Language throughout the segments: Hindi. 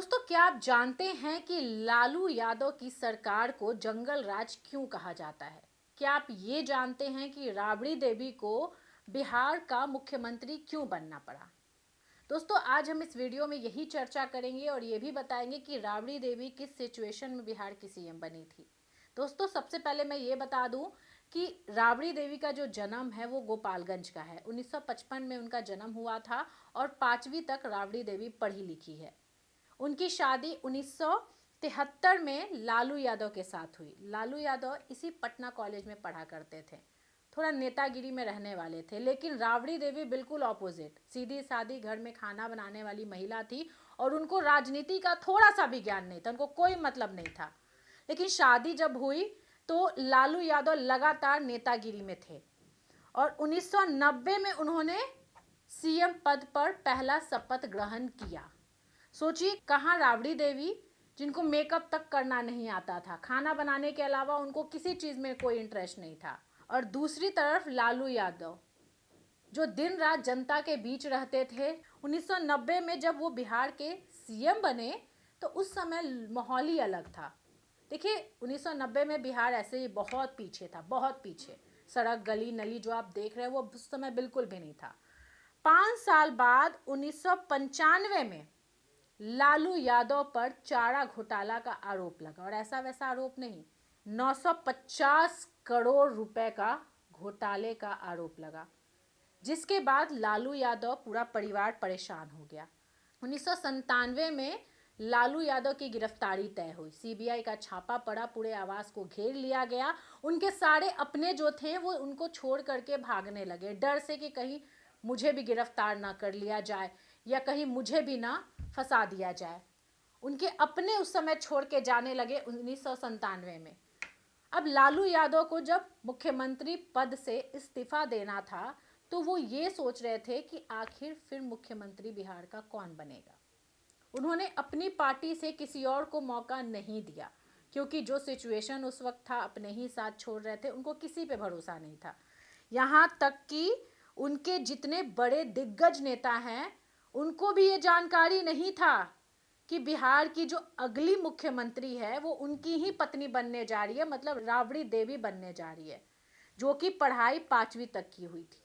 दोस्तों, क्या आप जानते हैं कि लालू यादव की सरकार को जंगल राज क्यों कहा जाता है? क्या आप ये जानते हैं कि राबड़ी देवी को बिहार का मुख्यमंत्री क्यों बनना पड़ा? दोस्तों, आज हम इस वीडियो में यही चर्चा करेंगे और ये भी बताएंगे कि राबड़ी देवी किस सिचुएशन में बिहार की सीएम बनी थी। दोस्तों, सबसे पहले मैं ये बता दूं कि राबड़ी देवी का जो जन्म है वो गोपालगंज का है। 1955 में उनका जन्म हुआ था और 5वीं तक राबड़ी देवी पढ़ी लिखी है। उनकी शादी 1973 में लालू यादव के साथ हुई। लालू यादव इसी पटना कॉलेज में पढ़ा करते थे। थोड़ा नेतागिरी में रहने वाले थे, लेकिन राबड़ी देवी बिल्कुल ऑपोजिट, सीधी सादी घर में खाना बनाने वाली महिला थी और उनको राजनीति का थोड़ा सा भी ज्ञान नहीं था, उनको कोई मतलब नहीं था। लेकिन शादी जब हुई तो लालू यादव लगातार नेतागिरी में थे और 1990 में उन्होंने सीएम पद पर पहला शपथ ग्रहण किया। सोचिए, कहाँ राबड़ी देवी जिनको मेकअप तक करना नहीं आता था, खाना बनाने के अलावा उनको किसी चीज़ में कोई इंटरेस्ट नहीं था, और दूसरी तरफ लालू यादव जो दिन रात जनता के बीच रहते थे। 1990 में जब वो बिहार के सीएम बने तो उस समय माहौल ही अलग था। देखिए, 1990 में बिहार ऐसे ही बहुत पीछे था, बहुत पीछे। सड़क गली नली जो आप देख रहे हैं वो उस समय बिल्कुल भी नहीं था। 5 साल बाद 1995 में लालू यादव पर चारा घोटाला का आरोप लगा, और ऐसा वैसा आरोप नहीं, 950 करोड़ रुपए का घोटाले का आरोप लगा, जिसके बाद लालू यादव पूरा परिवार परेशान हो गया। 1997 में लालू यादव की गिरफ्तारी तय हुई। सीबीआई का छापा पड़ा, पूरे आवास को घेर लिया गया। उनके सारे अपने जो थे वो उनको छोड़ करके भागने लगे, डर से कि कहीं मुझे भी गिरफ्तार ना कर लिया जाए या कहीं मुझे भी ना फंसा दिया जाए। उनके अपने उस समय छोड़ के जाने लगे 1997 में। अब लालू यादव को जब मुख्यमंत्री पद से इस्तीफा देना था तो वो ये सोच रहे थे कि आखिर फिर मुख्यमंत्री बिहार का कौन बनेगा। उन्होंने अपनी पार्टी से किसी और को मौका नहीं दिया, क्योंकि जो सिचुएशन उस वक्त था, अपने ही साथ छोड़ रहे थे, उनको किसी पे भरोसा नहीं था। यहाँ तक कि उनके जितने बड़े दिग्गज नेता हैं उनको भी ये जानकारी नहीं था कि बिहार की जो अगली मुख्यमंत्री है वो उनकी ही पत्नी बनने जा रही है, मतलब राबड़ी देवी बनने जा रही है, जो कि पढ़ाई 5वीं तक की हुई थी।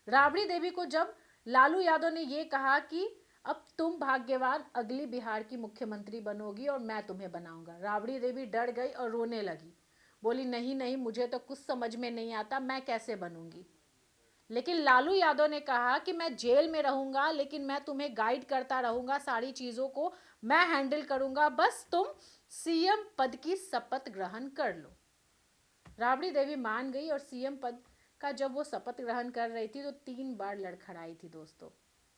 राबड़ी देवी को जब लालू यादव ने ये कहा कि अब तुम भाग्यवान अगली बिहार की मुख्यमंत्री बनोगी और मैं तुम्हें बनाऊंगा, राबड़ी देवी डर गई और रोने लगी। बोली, नहीं नहीं, मुझे तो कुछ समझ में नहीं आता, मैं कैसे बनूंगी। लेकिन लालू यादव ने कहा कि मैं जेल में रहूंगा लेकिन मैं तुम्हें गाइड करता रहूंगा, सारी चीज़ों को मैं हैंडल करूंगा, बस तुम सीएम पद की शपथ ग्रहण कर लो। राबड़ी देवी मान गई और सीएम पद का जब वो शपथ ग्रहण कर रही थी तो 3 बार लड़खड़ाई थी दोस्तों,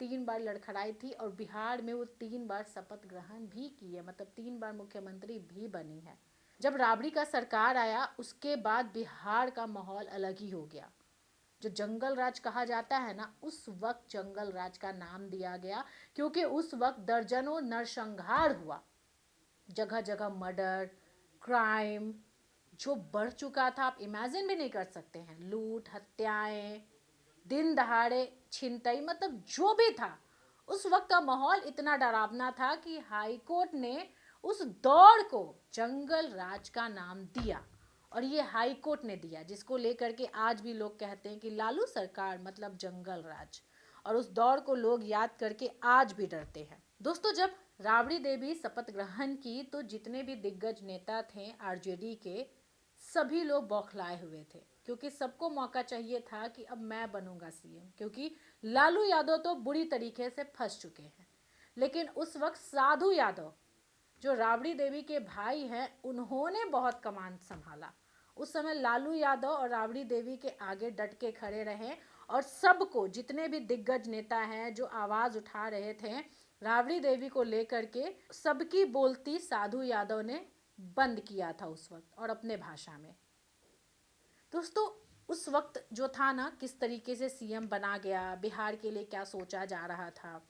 3 बार लड़खड़ाई थी, और बिहार में वो 3 बार शपथ ग्रहण भी की है, मतलब 3 बार मुख्यमंत्री भी बनी है। जब राबड़ी का सरकार आया उसके बाद बिहार का माहौल अलग ही हो गया। जो जंगल राज कहा जाता है ना, उस वक्त जंगल राज का नाम दिया गया, क्योंकि उस वक्त दर्जनों नरसंहार हुआ, जगह जगह मर्डर, क्राइम जो बढ़ चुका था, आप इमेजिन भी नहीं कर सकते हैं। लूट, हत्याएं, दिन दहाड़े छिनतई, मतलब जो भी था, उस वक्त का माहौल इतना डरावना था कि हाई कोर्ट ने उस दौर को जंगल राज का नाम दिया। और ये हाई कोर्ट ने दिया, जिसको लेकर के आज भी लोग कहते हैं कि लालू सरकार मतलब जंगल राज, और उस दौर को लोग याद करके आज भी डरते हैं। दोस्तों, जब राबड़ी देवी शपथ ग्रहण की तो जितने भी दिग्गज नेता थे आरजेडी के, सभी लोग बौखलाए हुए थे, क्योंकि सबको मौका चाहिए था कि अब मैं बनूंगा सीएम, क्योंकि लालू यादव तो बुरी तरीके से फंस चुके हैं। लेकिन उस वक्त साधु यादव जो राबड़ी देवी के भाई हैं, उन्होंने बहुत कमान संभाला। उस समय लालू यादव और राबड़ी देवी के आगे डट के खड़े रहे, और सबको, जितने भी दिग्गज नेता हैं जो आवाज़ उठा रहे थे राबड़ी देवी को लेकर के, सबकी बोलती साधु यादव ने बंद किया था उस वक्त, और अपने भाषा में। दोस्तों, उस वक्त जो था ना, किस तरीके से सीएम बना गया, बिहार के लिए क्या सोचा जा रहा था,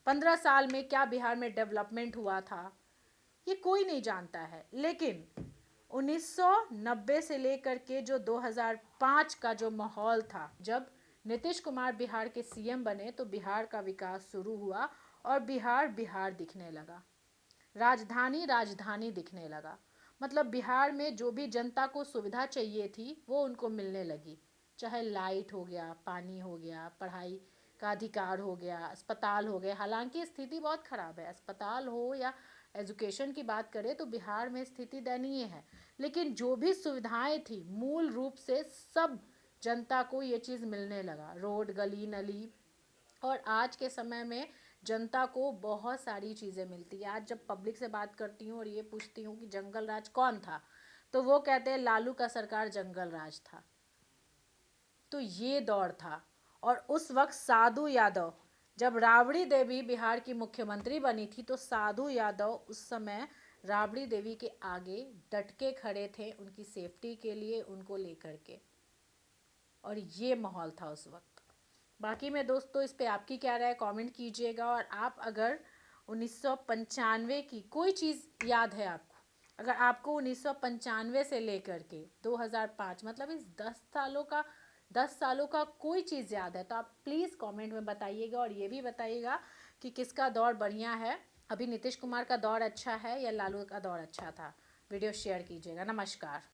15 साल में क्या बिहार में डेवलपमेंट हुआ था, ये कोई नहीं जानता है। लेकिन 1990 से लेकर के जो 2005 का जो माहौल था, जब नीतीश कुमार बिहार के सीएम बने तो बिहार का विकास शुरू हुआ और बिहार बिहार दिखने लगा। राजधानी राजधानी दिखने लगा। मतलब बिहार में जो भी जनता को सुविधा चाहिए थी वो उनको मिलने लगी, चाहे लाइट हो गया, पानी हो गया, पढ़ाई का अधिकार हो गया, अस्पताल हो गए। हालांकि स्थिति बहुत ख़राब है, अस्पताल हो या एजुकेशन की बात करें तो बिहार में स्थिति दयनीय है, लेकिन जो भी सुविधाएं थी मूल रूप से सब जनता को ये चीज़ मिलने लगा, रोड गली नली। और आज के समय में जनता को बहुत सारी चीज़ें मिलती है। आज जब पब्लिक से बात करती हूँ और ये पूछती हूँ कि जंगल राज कौन था, तो वो कहते हैं लालू का सरकार जंगल राज था। तो ये दौर था। और उस वक्त साधु यादव, जब राबड़ी देवी बिहार की मुख्यमंत्री बनी थी, तो साधु यादव उस समय राबड़ी देवी के आगे डट के खड़े थे उनकी सेफ्टी के लिए, उनको लेकर के। और ये माहौल था उस वक्त। बाकी में दोस्तों इस पे आपकी क्या राय कमेंट कीजिएगा। और आप अगर 1995 की कोई चीज़ याद है आपको, अगर आपको 1995 से लेकर के 2005 मतलब इस 10 सालों का कोई चीज़ याद है तो आप प्लीज़ कमेंट में बताइएगा। और ये भी बताइएगा कि किसका दौर बढ़िया है, अभी नीतीश कुमार का दौर अच्छा है या लालू का दौर अच्छा था। वीडियो शेयर कीजिएगा। नमस्कार।